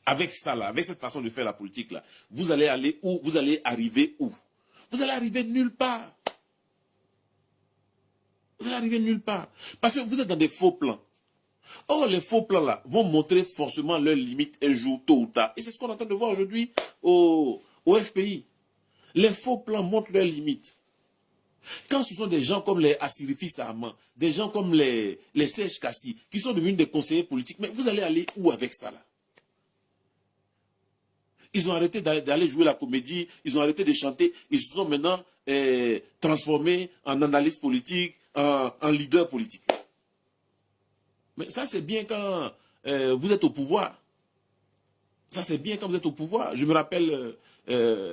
Avec ça, là, avec cette façon de faire la politique, là, vous allez aller où? Vous allez arriver où? Vous allez arriver nulle part. Vous allez arriver nulle part. Parce que vous êtes dans des faux plans. Or, les faux plans, là, vont montrer forcément leurs limites un jour, tôt ou tard. Et c'est ce qu'on est en train de voir aujourd'hui au FPI. Les faux plans montrent leurs limites. Quand ce sont des gens comme les Assirifi Sahaman, des gens comme les Serge Kassi, qui sont devenus des conseillers politiques, mais vous allez aller où avec ça, là? Ils ont arrêté d'aller jouer la comédie, ils ont arrêté de chanter, ils se sont maintenant transformés en analystes politiques, en leaders politiques. Mais ça, c'est bien quand vous êtes au pouvoir. Ça, c'est bien quand vous êtes au pouvoir. Je me rappelle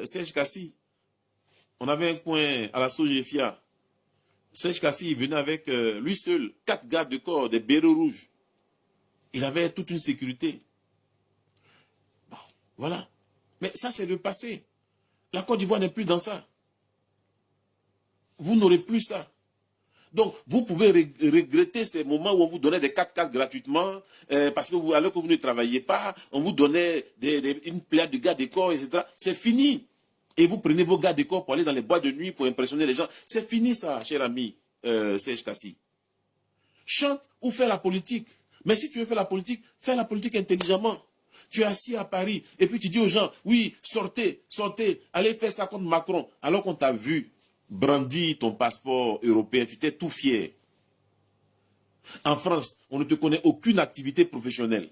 Serge Kassi. On avait un coin à la Sogefia. Serge Kassi, il venait avec lui seul, 4 gardes de corps, des bérets rouges. Il avait toute une sécurité. Bon, voilà. Mais ça, c'est le passé. La Côte d'Ivoire n'est plus dans ça. Vous n'aurez plus ça. Donc, vous pouvez regretter ces moments où on vous donnait des 4x4 gratuitement, parce que alors que vous ne travaillez pas, on vous donnait une pléiade de gardes de corps, etc. C'est fini. Et vous prenez vos gardes de corps pour aller dans les boîtes de nuit pour impressionner les gens. C'est fini ça, cher ami Serge Kassi. Chante ou fais la politique. Mais si tu veux faire la politique, fais la politique intelligemment. Tu es assis à Paris et puis tu dis aux gens, oui, sortez, sortez, allez faire ça contre Macron. Alors qu'on t'a vu brandir ton passeport européen, tu t'es tout fier. En France, on ne te connaît aucune activité professionnelle.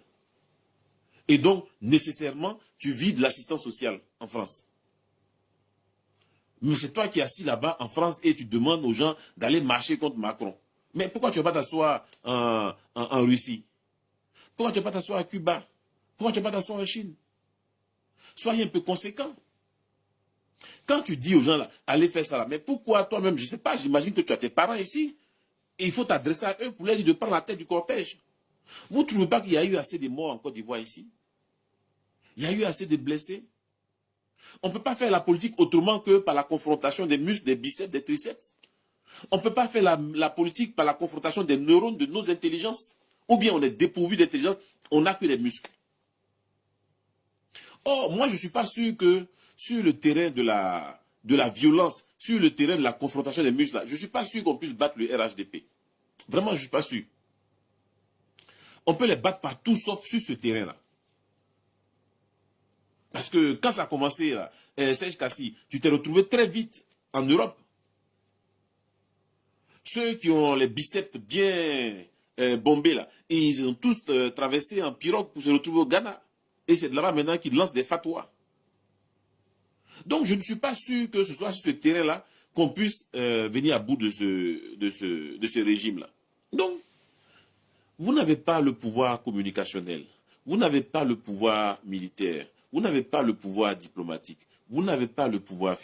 Et donc, nécessairement, tu vis de l'assistance sociale en France. Mais c'est toi qui es assis là-bas en France et tu demandes aux gens d'aller marcher contre Macron. Mais pourquoi tu ne vas pas t'asseoir en Russie? Pourquoi tu ne vas pas t'asseoir à Cuba? Pourquoi tu ne vas pas t'asseoir en Chine? Soyez un peu conséquent. Quand tu dis aux gens là, allez faire ça là, mais pourquoi toi-même, je ne sais pas, j'imagine que tu as tes parents ici, et il faut t'adresser à eux pour leur dire de prendre la tête du cortège. Vous ne trouvez pas qu'il y a eu assez de morts en Côte d'Ivoire ici? Il y a eu assez de blessés? On ne peut pas faire la politique autrement que par la confrontation des muscles, des biceps, des triceps. On ne peut pas faire la politique par la confrontation des neurones de nos intelligences. Ou bien on est dépourvu d'intelligence, on n'a que des muscles. Or, moi je ne suis pas sûr que sur le terrain de la violence, sur le terrain de la confrontation des muscles, je ne suis pas sûr qu'on puisse battre le RHDP. Vraiment, je ne suis pas sûr. On peut les battre partout sauf sur ce terrain-là. Parce que quand ça a commencé, là, Serge Kassi, tu t'es retrouvé très vite en Europe. Ceux qui ont les biceps bien bombés, là, ils ont tous traversé en pirogue pour se retrouver au Ghana. Et c'est de là-bas maintenant qu'ils lancent des fatwas. Donc je ne suis pas sûr que ce soit sur ce terrain-là qu'on puisse venir à bout de ce régime-là. Donc, vous n'avez pas le pouvoir communicationnel, vous n'avez pas le pouvoir militaire, vous n'avez pas le pouvoir diplomatique, vous n'avez pas le pouvoir